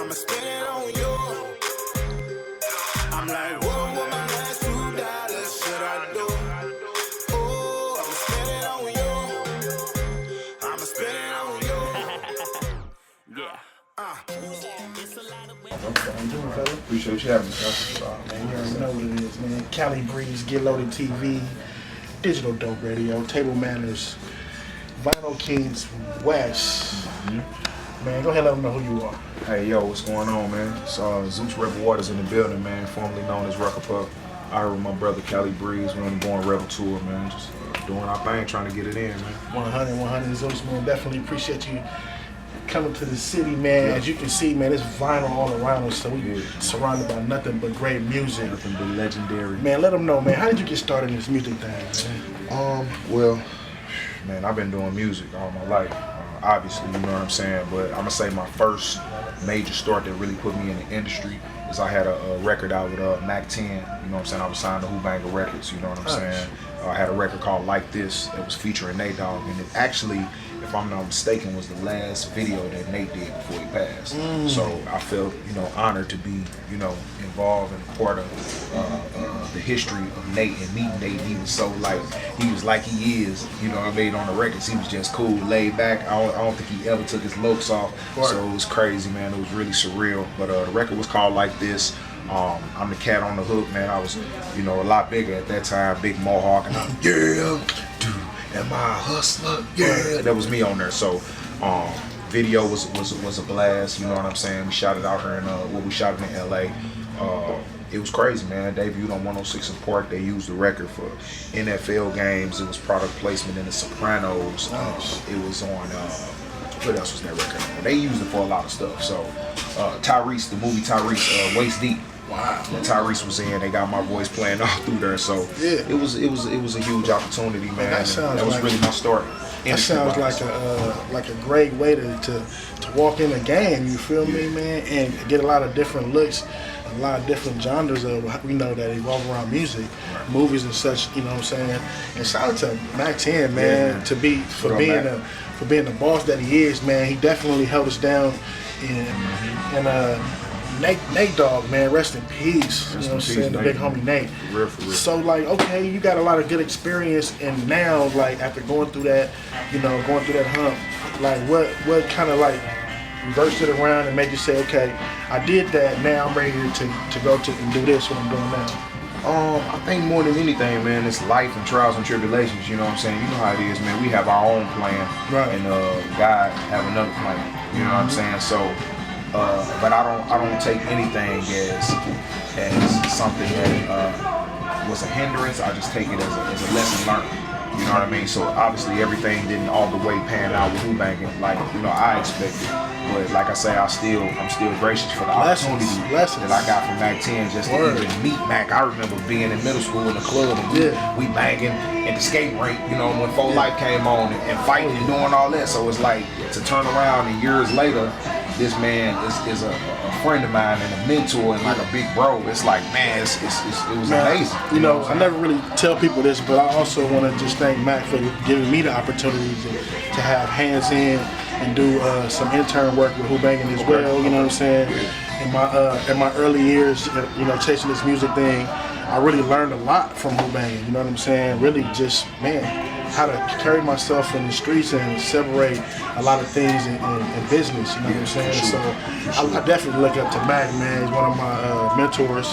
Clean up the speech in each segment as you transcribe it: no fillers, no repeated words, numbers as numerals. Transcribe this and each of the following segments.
I'ma spend it on you. I'm like, what would my last $2 should I do? Oh, I'ma spend it on you. I'ma spend it on you. Yeah. How you doing, fella? Appreciate you having me, sir. Man, you already know what it is, man. Calibreeze, Getloadedtv, Digital Dope Radio, Table Manners, Vinylkingz West. Man, go ahead and let them know who you are. Hey, yo, what's going on, man? It's Zeus Rebel Waters in the building, man, formerly known as Rucker Puck. I heard with my brother Calibreeze. We're on the Born Rebel tour, man. Just doing our thing, trying to get it in, man. 100 Zeus, man. Definitely appreciate you coming to the city, man. As you can see, man, it's vinyl all around us, so we surrounded by nothing but great music. Nothing but legendary. Man, let them know, man. How did you get started in this music thing, man? Well, man, I've been doing music all my life. Obviously, you know what I'm saying, but I'm gonna say my first major start that really put me in the industry is I had a record out with Mac 10, you know what I'm saying. I was signed to Who Records, you know what I'm saying. I had a record called Like This that was featuring Nate Dogg, and it actually, if I'm not mistaken, was the last video that Nate did before he passed. So I felt, you know, honored to be, you know, involved and a part of the history of Nate and meeting Nate. He was so he was like he is, you know what I mean, on the records. He was just cool, laid back. I don't think he ever took his looks off. So it was crazy, man. It was really surreal. But the record was called Like This. I'm the cat on the hook, man. I was, you know, a lot bigger at that time, big mohawk, and I'm, am I a hustler? Yeah, that was me on there. So, video was a blast. You know what I'm saying? We shot it out here in we shot it in LA. It was crazy, man. Debuted on 106 in Park. They used the record for NFL games. It was product placement in The Sopranos. It was on. What else was that record on? They used it for a lot of stuff. So, Tyrese, the movie Tyrese, Waist Deep. Wow. And Tyrese was in. They got my voice playing all through there. So it was a huge opportunity, man. That was really my start. That sounds like a great way to walk in the game. You feel me, man? And get a lot of different looks, a lot of different genres of that evolve around music, movies and such. You know what I'm saying? And shout out to Mac 10, man, for being the boss that he is, man. He definitely held us down. Nate Dogg, man, rest in peace. You know what I'm saying? The big homie Nate. For real. So okay, you got a lot of good experience, and now after going through that, going through that hump, what kind of reversed it around and made you say, okay, I did that, now I'm ready to go and do this, what I'm doing now? I think more than anything, man, it's life and trials and tribulations. You know what I'm saying? You know how it is, man. We have our own plan, and God have another plan. You know what I'm saying? So. But I don't take anything as something that was a hindrance. I just take it as a lesson learned. You know what I mean? So obviously everything didn't all the way pan out with Who Banging I expected. But like I say, I'm still gracious for the opportunity that I got from Mac 10 just to even meet Mac. I remember being in middle school in the club and we banging at the skate rink, when 4 Life came on and fighting and doing all that. So it's like to turn around and years later, this man is a friend of mine and a mentor and like a big bro. It's like, man, it was amazing. I never really tell people this, but I also want to just thank Mac for giving me the opportunity to have hands in and do some intern work with Who Banging as well. You know what I'm saying? In my early years, chasing this music thing, I really learned a lot from Who Banging. You know what I'm saying? Really, just how to carry myself in the streets and separate a lot of things in business. You know what I'm saying? So I definitely look up to Mac, man. He's one of my mentors.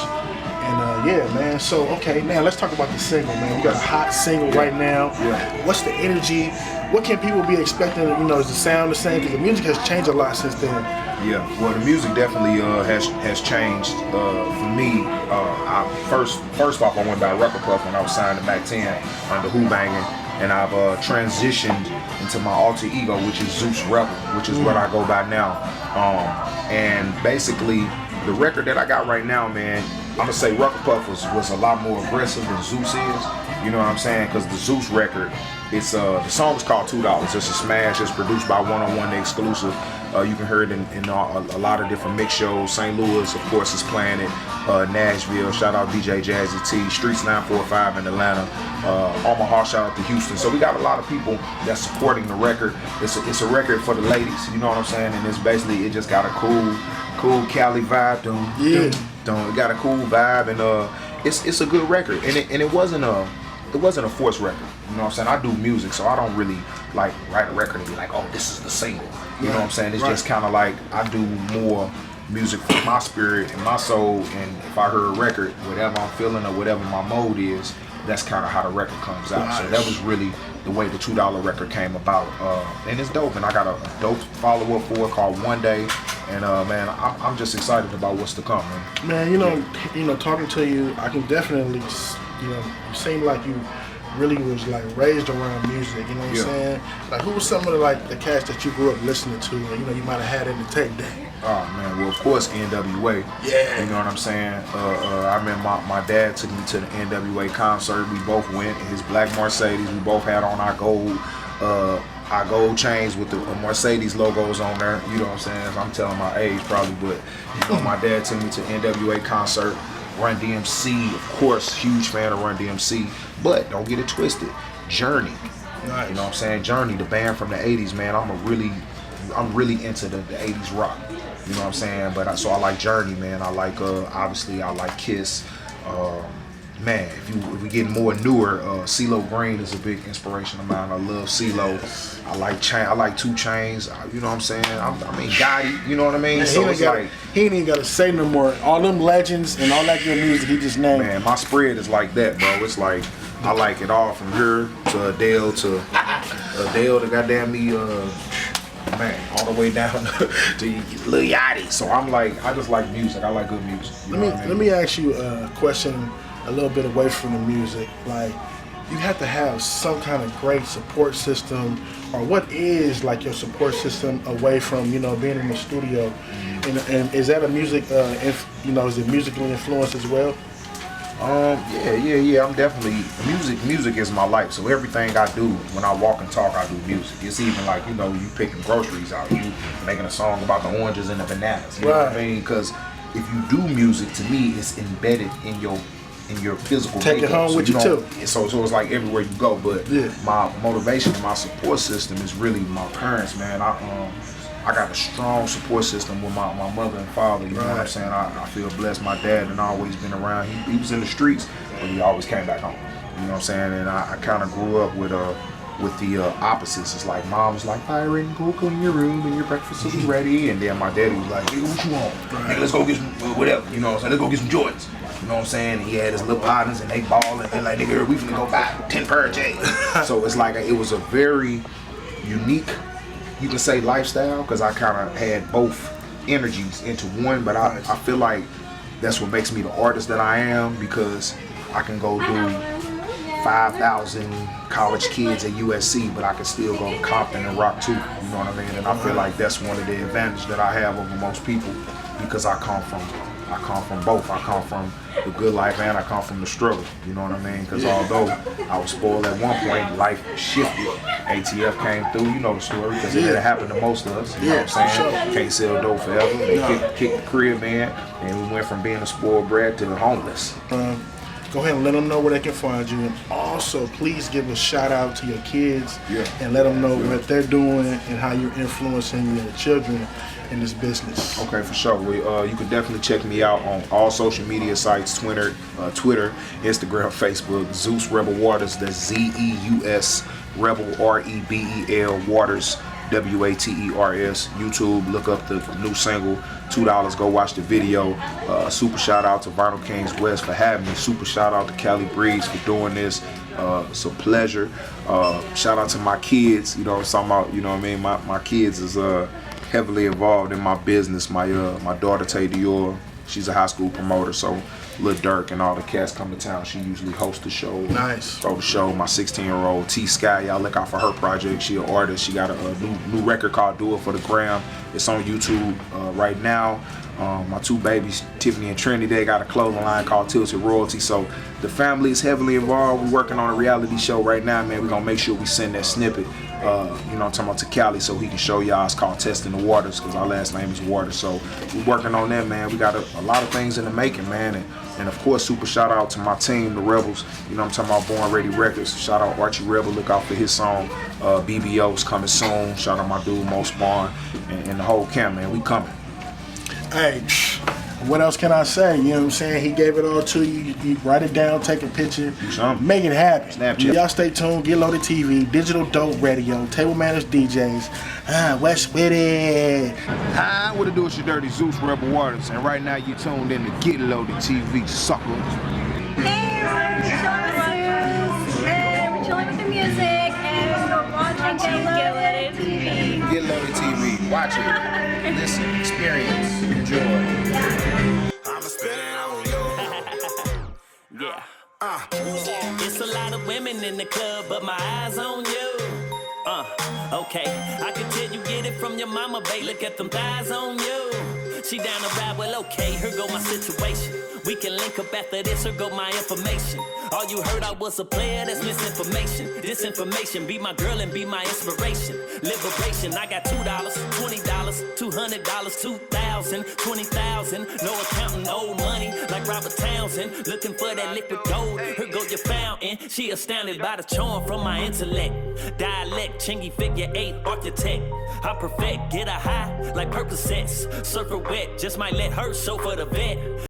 And man. So now let's talk about the single, man. We got a hot single right now. What's the energy? What can people be expecting? Is the sound the same? Because the music has changed a lot since then. Yeah, well, the music definitely has changed for me. First off, I went by Rucker Puck when I was signed to Mac 10 under Who Banging, and I've transitioned into my alter ego, which is Zeus Rebel, which is what I go by now. And basically, the record that I got right now, man, I'm gonna say Rucker Puff was a lot more aggressive than Zeus is. You know what I'm saying? Because the Zeus record, it's the song is called $2. It's a smash. It's produced by 101 The Exclusive. You can hear it in a lot of different mix shows. St. Louis, of course, is playing it. Nashville, shout out DJ Jazzy T. Streets 945 in Atlanta. Omaha, shout out to Houston. So we got a lot of people that's supporting the record. It's a record for the ladies. You know what I'm saying? And it's basically, it just got a cool Cali vibe. It got a cool vibe, and it's a good record. And it wasn't a forced record. You know what I'm saying? I do music, so I don't really like write a record and be like, oh, this is the single. You know what I'm saying? It's just kind of like I do more music for my spirit and my soul, and if I hear a record, whatever I'm feeling or whatever my mode is, that's kind of how the record comes out. Nice. So that was really the way the $2 record came about, and it's dope. And I got a dope follow-up for it called One Day, and man, I'm just excited about what's to come, man. Man, you know, talking to you, I can definitely, you seem like you really was like raised around music, you know what I'm saying? Like, who was some of the cats that you grew up listening to, and you might have had in the tape deck? Oh man, well of course NWA. Yeah. You know what I'm saying? I remember my dad took me to the NWA concert. We both went in his black Mercedes. We both had on our gold chains with the Mercedes logos on there. You know what I'm saying? I'm telling my age probably, but you know, my dad took me to NWA concert. Run DMC, of course, huge fan of Run DMC, but don't get it twisted. Journey, nice. You know what I'm saying? Journey, the band from the 80s, man. I'm really into the 80s rock. You know what I'm saying? But so I like Journey, man. I like obviously I like Kiss. Man, if we get more newer, CeeLo Green is a big inspiration of mine. I love CeeLo. I like 2 Chainz. You know what I'm saying? I mean Gotti. You know what I mean? Man, so it's like he ain't even gotta say no more. All them legends and all that good music he just named. Man, my spread is like that, bro. It's like I like it all from here to Adele to goddamn me. Man, all the way down to Lil Yachty. So I'm like, I just like music. I like good music. Let me ask you a question a little bit away from the music. Like, you have to have some kind of great support system, or what is like your support system away from being in the studio? And is that a music is it musically influenced as well? Yeah. I'm definitely music is my life. So everything I do, when I walk and talk, I do music. It's even like you picking groceries out, you making a song about the oranges and the bananas. You know what I mean? Because if you do music, to me, it's embedded in your physical take makeup. It home with you too. So it's like everywhere you go. But my motivation, my support system is really my parents, man. I got a strong support system with my mother and father. You know what I'm saying? I feel blessed. My dad had always been around. He was in the streets, but he always came back home. You know what I'm saying? And I kind of grew up with the opposites. It's like mom was like, Byron, go clean your room and your breakfast will be ready. And then my daddy was like, nigga, what you want? Nigga, let's go get some whatever. You know what I'm saying? Let's go get some Jordans. You know what I'm saying? And he had his little partners and they ball and they're like, nigga, we finna go buy 10 pair of J's. So it's like it was a very unique, you can say, lifestyle, because I kind of had both energies into one. But I feel like that's what makes me the artist that I am, because I can go do 5,000 college kids at USC, but I can still go to Compton and rock too. You know what I mean? And I feel like that's one of the advantages that I have over most people, because I come from both. I come from the good life and I come from the struggle. You know what I mean? Because although I was spoiled at one point, life shifted. ATF came through. You know the story, because it happened to most of us. You know what I'm saying? Can't sell dope forever. They kicked the crib in, and we went from being a spoiled brat to homeless. Go ahead and let them know where they can find you, and also please give a shout out to your kids and let them know what they're doing and how you're influencing your children in this business. Okay, for sure. You can definitely check me out on all social media sites: Twitter, Instagram, Facebook. Zeus Rebel Waters. That's Zeus Rebel REBEL Waters. WATERS. YouTube, look up the new single $2. Go watch the video. Super shout out to Vinylkingz West for having me. Super shout out to Cali Breeze for doing this. It's a pleasure. Shout out to my kids. You know what I'm talking about? You know what I mean? My kids is heavily involved in my business. My daughter Tay Dior, she's a high school promoter, so Lil Durk and all the cats come to town. She usually hosts the show. Nice. Throw the show. My 16-year-old T Sky, y'all look out for her project. She an artist. She got a new record called Do It for the Gram. It's on YouTube right now. My two babies, Tiffany and Trinity, they got a clothing line called Tilted Royalty. So the family is heavily involved. We're working on a reality show right now, man. We're gonna make sure we send that snippet, you know what I'm talking about, to Cali so he can show y'all. It's called Testing the Waters, because our last name is Waters. So we're working on that, man. We got a lot of things in the making, man. And of course, super shout out to my team, the Rebels. You know what I'm talking about, Born Ready Records. Shout out Archie Rebel, look out for his song. BBO's coming soon. Shout out my dude, Most Barn, and the whole camp, man. We coming. Hey, what else can I say? You know what I'm saying? He gave it all to you. You write it down, take a picture, make it happen. Snapchat. Y'all stay tuned. Get Loaded TV, Digital Dope Radio, Table Manners DJs. West with it. Hi, what it do? It's your dirty Zeus Rebel Waters, and right now you tuned in to Get Loaded TV, suckers. Hey, we're chilling with the music, and we're watching Get Loaded TV. Get Loaded TV, watch it, listen, experience, enjoy. I'ma spend it on you. Yeah. It's a lot of women in the club, but my eyes on you. Okay. I can tell you get it from your mama, babe. Look at them thighs on you. She down to ride, well, okay, here go my situation. We can link up after this, here go my information. All you heard, I was a player, that's misinformation. Disinformation, be my girl and be my inspiration. Liberation, I got $2, $20, $200, 2,000, 20,000. No accounting, old money, like Robert Townsend. Looking for that liquid gold, here go your fountain. She astounded by the charm from my intellect. Dialect, chingy figure 8, architect. I perfect, get a high, like Percocets. Surfer wet, just might let her show for the vet.